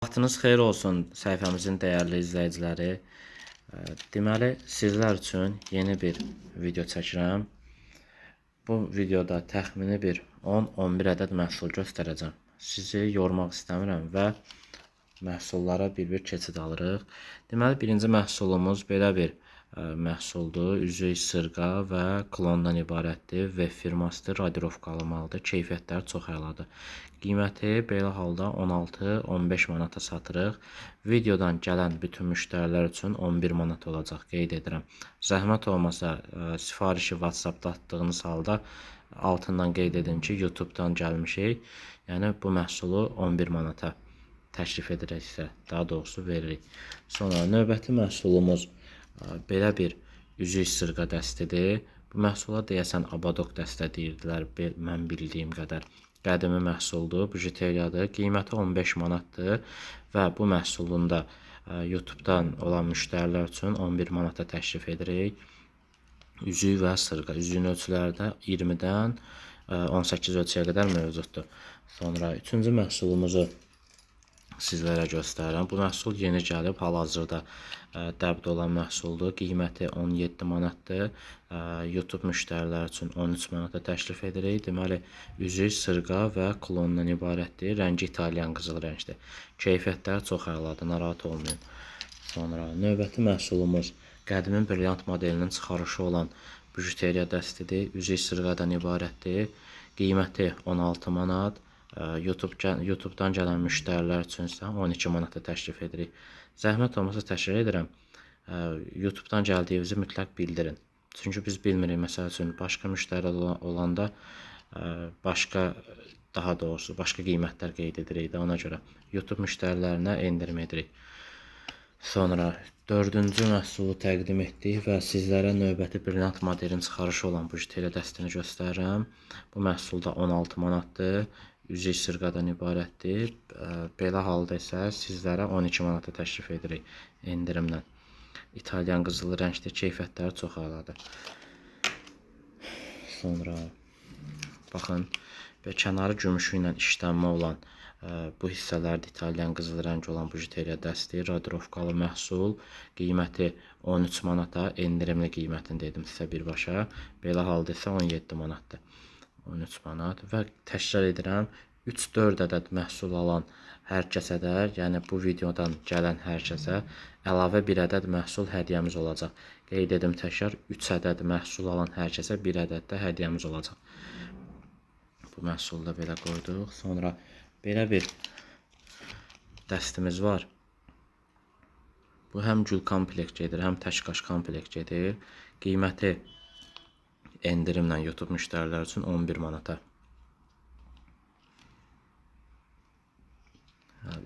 Vaxtınız xeyir olsun səhifəmizin dəyərli izləyiciləri. Deməli, sizlər üçün yeni bir video çəkirəm. Bu videoda təxmini bir 10-11 ədəd məhsul göstərəcəm. Sizi yormaq istəmirəm və məhsullara bir-bir keçid alırıq. Deməli, birinci məhsulumuz belə bir məhsuldur. Üzük sırğa və klondan ibarətdir. Web firmasıdır, radirovkalı maldır. Keyfiyyətləri çox əladır. Qiyməti belə halda 16-15 manata satırıq. Videodan gələn bütün müştərilər üçün 11 manat olacaq, qeyd edirəm. Zəhmət olmasa sifarişi WhatsApp-da atdığınız halda altından qeyd edin ki, YouTube-dan gəlmişik. Yəni bu məhsulu 11 manata təklif ediriksə, daha doğrusu veririk. Sonra növbəti məhsulumuz belə bir üzük sırğa dəstidir. Bu məhsula deyəsən Abadok dəstə deyirdilər, mən bildiyim qədər. Qədimi məhsuldur, bijuteriyadır. Qiyməti 15 manatdır və bu məhsulunda YouTube-dan olan müştərilər üçün 11 manata təklif edirik. Üzük və sırğa. Üzüyün ölçüləri də 20-dən 18 ölçüyə qədər mövcuddur. Sonra üçüncü məhsulumuzu sizlərə göstərirəm. Bu məhsul yeni gəlib, hal-hazırda dəbdə olan məhsuldur. Qiyməti 17 manatdır. YouTube müştərilər üçün 13 manata təklif edirik. Deməli, üzük, sırğa və klondan ibarətdir. Rəngi İtalyan qızıl rəngdir. Keyfiyyətləri çox əladır, narahat olmayın. Sonra növbəti məhsulumuz qədimi brilyant modelinin çıxarışı olan bijuteriya dəstidir. Üzük sırğadan ibarətdir. Qiyməti 16 manat. YouTube-dan gələn müştərilər üçün isə 12 manata təklif edirik. Zəhmət olmasa təşkil edirəm. YouTube-dan gəldiyinizi mütləq bildirin. Çünki biz bilmirik, məsəl üçün, başqa müştərilər olanda daha doğrusu, başqa qiymətlər qeyd edirik də ona görə. YouTube müştərilərinə endirim edirik. Sonra dördüncü məhsulu təqdim etdik və sizlərə növbəti brilyant modelin çıxarışı olan bijuteriya dəstini göstərirəm. Bu məhsulda 16 manatdır. Üzük sırğadan ibarətdir. Belə halda isə sizlərə 12 manata təklif edirik endirimlə. İtalyan qızılı rəngdə, keyfiyyətləri çox əladır. Sonra baxın, kənarı gümüşü ilə işlənmə olan bu hissələrdə İtalyan qızılı rəng olan bijuteriya dəsti, radirovkalı məhsul, qiyməti 13 manata, endirimli qiymətini dedim sizə birbaşa. Belə halda isə 17 manatdır. 13 manat və təkrar edirəm, 3-4 ədəd məhsul alan hər kəsə də, yəni bu videodan gələn hər kəsə əlavə 1 ədəd məhsul hədiyyəmiz olacaq. Qeyd edim təkrar, 3 ədəd məhsul alan hər kəsə 1 ədəd də hədiyyəmiz olacaq. Bu məhsulu da belə qoyduq. Sonra belə bir dəstimiz var. Bu həm gül komplekt gedir, həm tək qaş komplekt gedir. Qiyməti endirimlə YouTube müştərilər üçün 11 manata.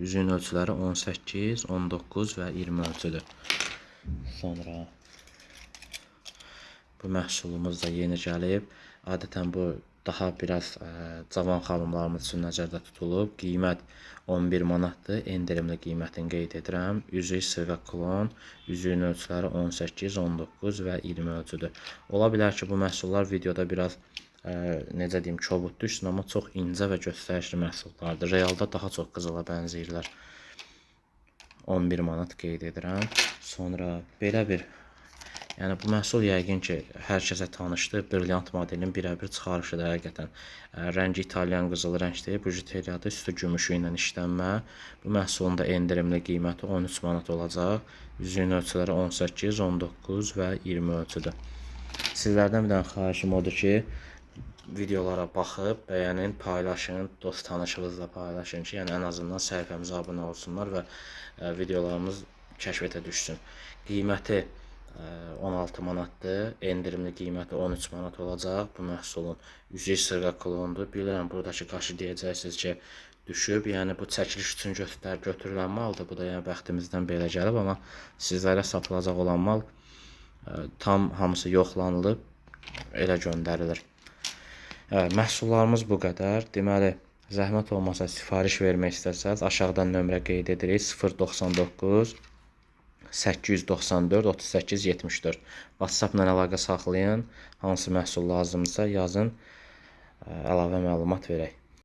Üzüyün ölçüləri 18, 19 və 20 ölçüdür. Sonra bu məhsulumuz da yeni gəlib. Adətən bu daha biraz cavan xanımlarımız üçün nəzərdə tutulub. Qiymət 11 manatdır. Endirimli qiymətini qeyd edirəm. Üzük sırğa klon. Üzüyün ölçüləri 18, 19 və 20 ölçüdür. Ola bilər ki, bu məhsullar videoda biraz necə deyim, kobud düşsün, amma çox incə və göstərişli məhsullardır. Realda daha çox qızıla bənzəyirlər. 11 manat qeyd edirəm. Sonra belə bir, yəni bu məhsul yəqin ki, hər kəsə tanışdır. Brilyant modelin birəbir çıxarışıdır həqiqətən. Rəngi İtalyan qızıl rəngdir. Bijuteriyadır, üstü gümüşü ilə işlənmə. Bu məhsulun da endirimli qiyməti 13 manat olacaq. Üzüyün ölçüləri 18, 19 və 20 ölçüdür. Sizlərdən bir dənə xahişim odur ki, videolara baxıb, bəyənin, paylaşın, dost tanışınızla paylaşın ki, yəni ən azından səhifəmizə abunə olsunlar və videolarımız kəşfətə düşsün. Qiyməti 16 manatdır, endirimli qiyməti 13 manat olacaq bu məhsulun. Üzük sırğa klondur. Bilirəm, buradakı qaşı deyəcəksiniz ki, düşüb, yəni bu çəkiliş üçün götürülən maldır. Bu da yəni bəxtimizdən belə gəlib, amma sizlərə satılacaq olan mal tam hamısı yoxlanılıb, elə göndərilir. Məhsullarımız bu qədər. Deməli, zəhmət olmasa sifariş vermək istəsəz, aşağıdan nömrə qeyd edirik. 099 894 38 74. WhatsApp-la əlaqə saxlayın. Hansı məhsul lazımdırsa yazın, əlavə məlumat verək.